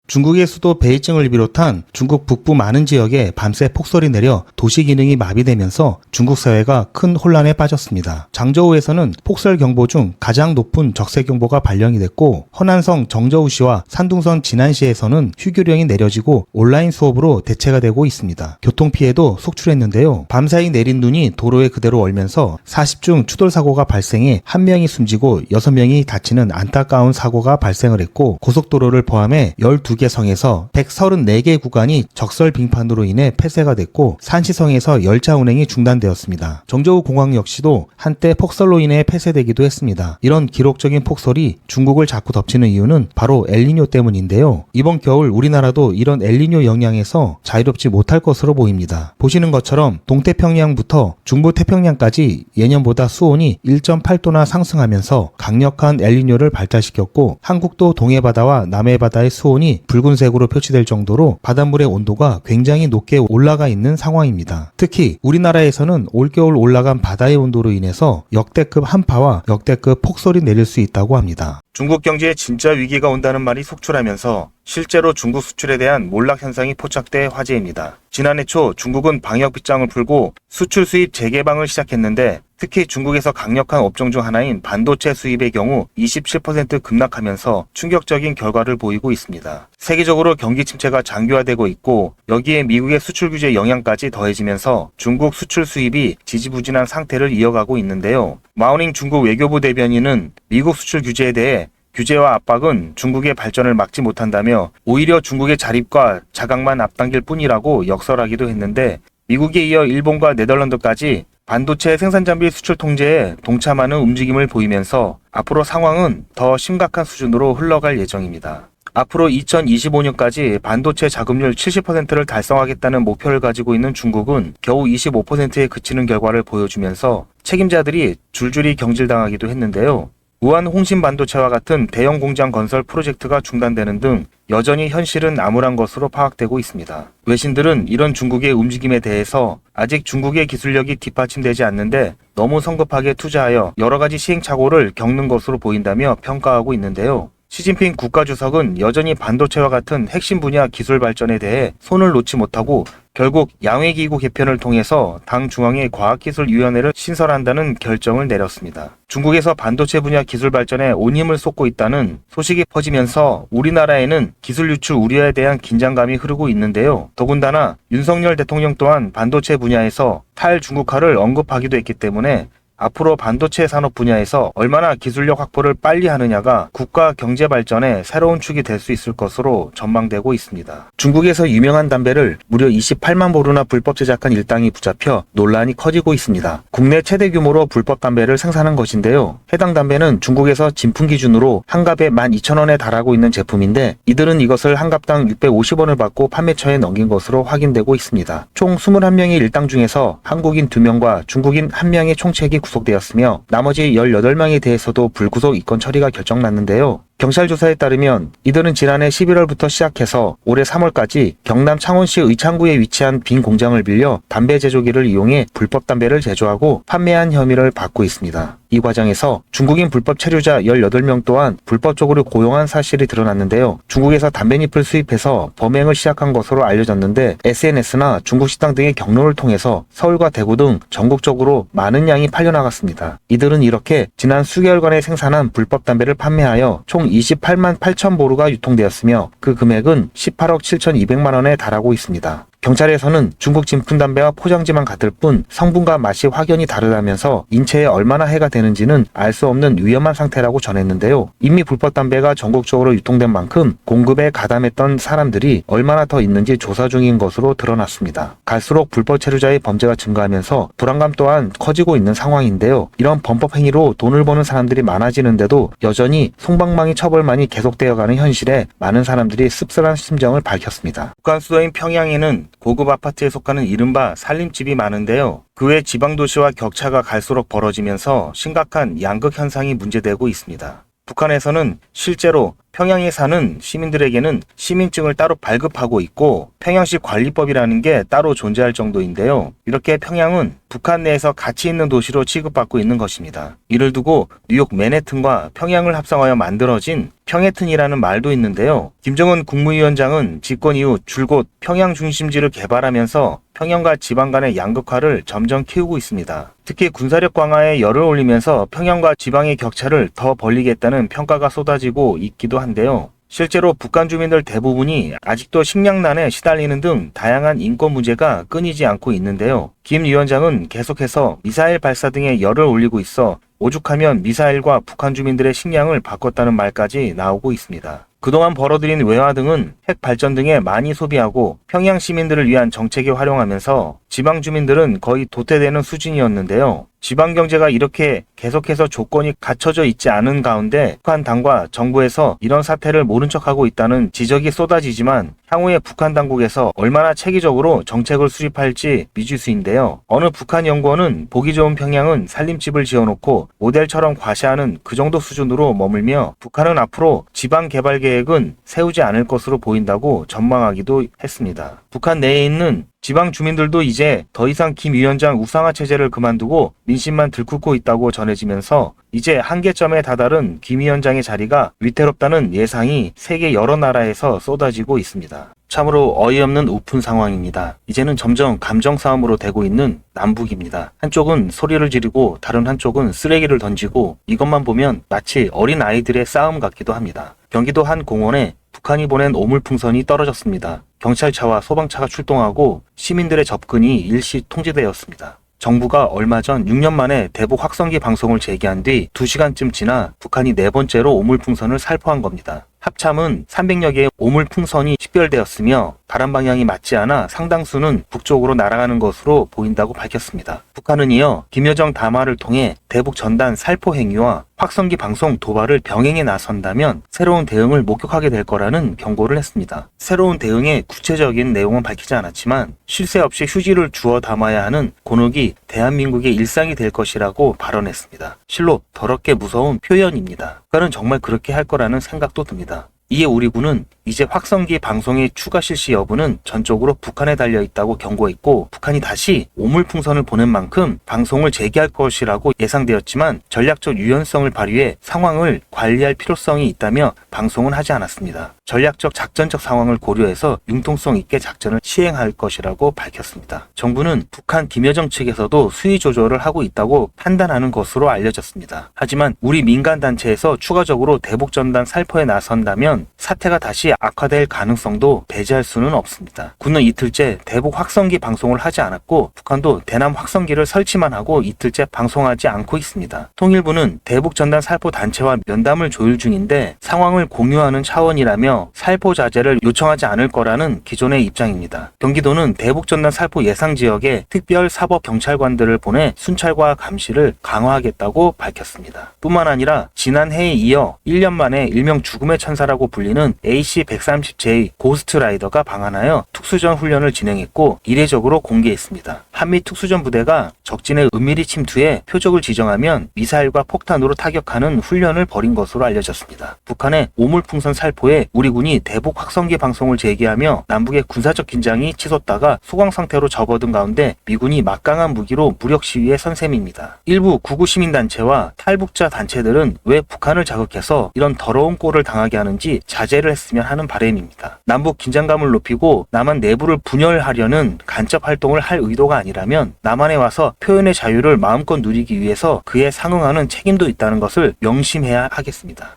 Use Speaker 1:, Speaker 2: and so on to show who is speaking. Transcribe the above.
Speaker 1: 중국의 수도 베이징을 비롯한 중국 북부 많은 지역에 밤새 폭설이 내려 도시 기능이 마비되면서 중국 사회가 큰 혼란에 빠졌습니다. 장저우에서는 폭설 경보 중 가장 높은 적색 경보가 발령이 됐고, 허난성 정저우시와 산둥성 진안시에서는 휴교령이 내려지고 온라인 수업으로 대체가 되고 있습니다. 교통 피해도 속출했는데요. 밤사이 내린 눈이 도로에 그대로 얼면서 40중 추돌 사고가 발생해 1명이 숨지고 6명이 다치는 안타까운 사고가 발생을 했고, 고속도로를 포함해 12개 성에서 134개 구간이 적설 빙판으로 인해 폐쇄가 됐고, 산시성에서 열차 운행이 중단되었습니다. 정저우 공항 역시도 한때 폭설로 인해 폐쇄되기도 했습니다. 이런 기록적인 폭설이 중국을 자꾸 덮치는 이유는 바로 엘니뇨 때문인데요. 이번 겨울 우리나라도 이런 엘니뇨 영향에서 자유롭지 못할 것으로 보입니다. 보시는 것처럼 동태평양부터 중부태평양까지 예년보다 수온이 1.8도나 상승하면서 강력한 엘니뇨를 발달시켰고, 한국도 동해바다와 남해바다의 수온이 붉은색으로 표시될 정도로 바닷물의 온도가 굉장히 높게 올라가 있는 상황입니다. 특히 우리나라에서는 올겨울 올라간 바다의 온도로 인해서 역대급 한파와 역대급 폭설이 내릴 수 있다고 합니다. 중국 경제에 진짜 위기가 온다는 말이 속출하면서 실제로 중국 수출에 대한 몰락 현상이 포착돼 화제입니다. 지난해 초 중국은 방역 빗장을 풀고 수출 수입 재개방을 시작했는데, 특히 중국에서 강력한 업종 중 하나인 반도체 수입의 경우 27% 급락하면서 충격적인 결과를 보이고 있습니다. 세계적으로 경기 침체가 장기화되고 있고, 여기에 미국의 수출 규제 영향까지 더해지면서 중국 수출 수입이 지지부진한 상태를 이어가고 있는데요. 마오닝 중국 외교부 대변인은 미국 수출 규제에 대해 규제와 압박은 중국의 발전을 막지 못한다며 오히려 중국의 자립과 자각만 앞당길 뿐이라고 역설하기도 했는데, 미국에 이어 일본과 네덜란드까지 반도체 생산 장비 수출 통제에 동참하는 움직임을 보이면서 앞으로 상황은 더 심각한 수준으로 흘러갈 예정입니다. 앞으로 2025년까지 반도체 자급률 70%를 달성하겠다는 목표를 가지고 있는 중국은 겨우 25%에 그치는 결과를 보여주면서 책임자들이 줄줄이 경질당하기도 했는데요. 우한 홍신 반도체와 같은 대형 공장 건설 프로젝트가 중단되는 등 여전히 현실은 암울한 것으로 파악되고 있습니다. 외신들은 이런 중국의 움직임에 대해서 아직 중국의 기술력이 뒷받침되지 않는데 너무 성급하게 투자하여 여러 가지 시행착오를 겪는 것으로 보인다며 평가하고 있는데요. 시진핑 국가주석은 여전히 반도체와 같은 핵심 분야 기술 발전에 대해 손을 놓지 못하고 결국 양회기구 개편을 통해서 당 중앙의 과학기술위원회를 신설한다는 결정을 내렸습니다. 중국에서 반도체 분야 기술 발전에 온 힘을 쏟고 있다는 소식이 퍼지면서 우리나라에는 기술 유출 우려에 대한 긴장감이 흐르고 있는데요. 더군다나 윤석열 대통령 또한 반도체 분야에서 탈중국화를 언급하기도 했기 때문에 앞으로 반도체 산업 분야에서 얼마나 기술력 확보를 빨리 하느냐가 국가 경제 발전의 새로운 축이 될 수 있을 것으로 전망되고 있습니다. 중국에서 유명한 담배를 무려 28만 보루나 불법 제작한 일당이 붙잡혀 논란이 커지고 있습니다. 국내 최대 규모로 불법 담배를 생산한 것인데요. 해당 담배는 중국에서 진품 기준으로 한 갑에 12,000원에 달하고 있는 제품인데, 이들은 이것을 한 갑당 650원을 받고 판매처에 넘긴 것으로 확인되고 있습니다. 총 21명의 일당 중에서 한국인 2명과 중국인 1명의 총책이 구속되었으며, 나머지 18명에 대해서도 불구속 입건 처리가 결정났는데요. 경찰 조사에 따르면 이들은 지난해 11월부터 시작해서 올해 3월까지 경남 창원시 의창구에 위치한 빈 공장을 빌려 담배 제조기를 이용해 불법 담배를 제조하고 판매한 혐의를 받고 있습니다. 이 과정에서 중국인 불법 체류자 18명 또한 불법적으로 고용한 사실이 드러났는데요. 중국에서 담배잎을 수입해서 범행을 시작한 것으로 알려졌는데, SNS나 중국 식당 등의 경로를 통해서 서울과 대구 등 전국적으로 많은 양이 팔려나갔습니다. 이들은 이렇게 지난 수개월간에 생산한 불법 담배를 판매하여 총 28만 8천 보루가 유통되었으며, 그 금액은 18억 7,200만 원에 달하고 있습니다. 경찰에서는 중국 진품 담배와 포장지만 같을 뿐 성분과 맛이 확연히 다르다면서 인체에 얼마나 해가 되는지는 알 수 없는 위험한 상태라고 전했는데요. 이미 불법 담배가 전국적으로 유통된 만큼 공급에 가담했던 사람들이 얼마나 더 있는지 조사 중인 것으로 드러났습니다. 갈수록 불법 체류자의 범죄가 증가하면서 불안감 또한 커지고 있는 상황인데요. 이런 범법 행위로 돈을 버는 사람들이 많아지는데도 여전히 솜방망이 처벌만이 계속되어가는 현실에 많은 사람들이 씁쓸한 심정을 밝혔습니다. 북한 수도인 평양에는 고급 아파트에 속하는 이른바 살림집이 많은데요. 그 외 지방도시와 격차가 갈수록 벌어지면서 심각한 양극 현상이 문제되고 있습니다. 북한에서는 실제로 평양에 사는 시민들에게는 시민증을 따로 발급하고 있고 평양시 관리법이라는 게 따로 존재할 정도인데요. 이렇게 평양은 북한 내에서 가치 있는 도시로 취급받고 있는 것입니다. 이를 두고 뉴욕 맨해튼과 평양을 합성하여 만들어진 평해튼이라는 말도 있는데요. 김정은 국무위원장은 집권 이후 줄곧 평양 중심지를 개발하면서 평양과 지방 간의 양극화를 점점 키우고 있습니다. 특히 군사력 강화에 열을 올리면서 평양과 지방의 격차를 더 벌리겠다는 평가가 쏟아지고 있기도 한데요. 실제로 북한 주민들 대부분이 아직도 식량난에 시달리는 등 다양한 인권 문제가 끊이지 않고 있는데요. 김 위원장은 계속해서 미사일 발사 등에 열을 올리고 있어 오죽하면 미사일과 북한 주민들의 식량을 바꿨다는 말까지 나오고 있습니다. 그동안 벌어들인 외화 등은 핵 발전 등에 많이 소비하고 평양 시민들을 위한 정책에 활용하면서 지방 주민들은 거의 도태되는 수준이었는데요. 지방 경제가 이렇게 계속해서 조건이 갖춰져 있지 않은 가운데 북한 당과 정부에서 이런 사태를 모른 척하고 있다는 지적이 쏟아지지만 향후에 북한 당국에서 얼마나 체계적으로 정책을 수립할지 미지수인데요. 어느 북한 연구원은 보기 좋은 평양은 살림집을 지어놓고 모델처럼 과시하는 그 정도 수준으로 머물며 북한은 앞으로 지방 개발 계획은 세우지 않을 것으로 보인다고 전망하기도 했습니다. 북한 내에 있는 지방 주민들도 이제 더 이상 김 위원장 우상화 체제를 그만두고 민심만 들끓고 있다고 전해지면서 이제 한계점에 다다른 김 위원장의 자리가 위태롭다는 예상이 세계 여러 나라에서 쏟아지고 있습니다. 참으로 어이없는 우픈 상황입니다. 이제는 점점 감정 싸움으로 되고 있는 남북입니다. 한쪽은 소리를 지르고 다른 한쪽은 쓰레기를 던지고 이것만 보면 마치 어린 아이들의 싸움 같기도 합니다. 경기도 한 공원에 북한이 보낸 오물풍선이 떨어졌습니다. 경찰차와 소방차가 출동하고 시민들의 접근이 일시 통제되었습니다. 정부가 얼마 전 6년 만에 대북 확성기 방송을 재개한 뒤 2시간쯤 지나 북한이 4번째로 오물풍선을 살포한 겁니다. 합참은 300여 개의 오물풍선이 식별되었으며 바람 방향이 맞지 않아 상당수는 북쪽으로 날아가는 것으로 보인다고 밝혔습니다. 북한은 이어 김여정 담화를 통해 대북 전단 살포 행위와 확성기 방송 도발을 병행해 나선다면 새로운 대응을 목격하게 될 거라는 경고를 했습니다. 새로운 대응의 구체적인 내용은 밝히지 않았지만 쉴 새 없이 휴지를 주워 담아야 하는 곤혹이 대한민국의 일상이 될 것이라고 발언했습니다. 실로 더럽게 무서운 표현입니다. 북한은 정말 그렇게 할 거라는 생각도 듭니다. 이에 우리 군은 이제 확성기 방송의 추가 실시 여부는 전적으로 북한에 달려있다고 경고했고 북한이 다시 오물풍선을 보낸 만큼 방송을 재개할 것이라고 예상되었지만 전략적 유연성을 발휘해 상황을 관리할 필요성이 있다며 방송은 하지 않았습니다. 전략적 작전적 상황을 고려해서 융통성 있게 작전을 시행할 것이라고 밝혔습니다. 정부는 북한 김여정 측에서도 수위 조절을 하고 있다고 판단하는 것으로 알려졌습니다. 하지만 우리 민간단체에서 추가적으로 대북전단 살포에 나선다면 사태가 다시 악화될 가능성도 배제할 수는 없습니다. 군은 이틀째 대북 확성기 방송을 하지 않았고 북한도 대남 확성기를 설치만 하고 이틀째 방송하지 않고 있습니다. 통일부는 대북 전단 살포 단체와 면담을 조율 중인데 상황을 공유하는 차원이라며 살포 자제를 요청하지 않을 거라는 기존의 입장입니다. 경기도는 대북 전단 살포 예상 지역에 특별 사법 경찰관들을 보내 순찰과 감시를 강화하겠다고 밝혔습니다. 뿐만 아니라 지난해에 이어 1년 만에 일명 죽음의 천사라고 불리는 AC-130J 고스트라이더가 방한하여 특수전 훈련을 진행했고 이례적으로 공개했습니다. 한미 특수전 부대가 적진의 은밀히 침투해 표적을 지정하면 미사일과 폭탄으로 타격하는 훈련을 벌인 것으로 알려졌습니다. 북한의 오물풍선 살포에 우리 군이 대북 확성기 방송을 재개하며 남북의 군사적 긴장이 치솟다가 소강 상태로 접어든 가운데 미군이 막강한 무기로 무력 시위에 선 셈입니다. 일부 구구 시민단체와 탈북자 단체들은 왜 북한을 자극해서 이런 더러운 꼴을 당하게 하는지 자제를 했으면 하는 바람입니다. 남북 긴장감을 높이고 남한 내부를 분열하려는 간첩 활동을 할 의도가 아니라면 남한에 와서 표현의 자유를 마음껏 누리기 위해서 그에 상응하는 책임도 있다는 것을 명심해야 하겠습니다.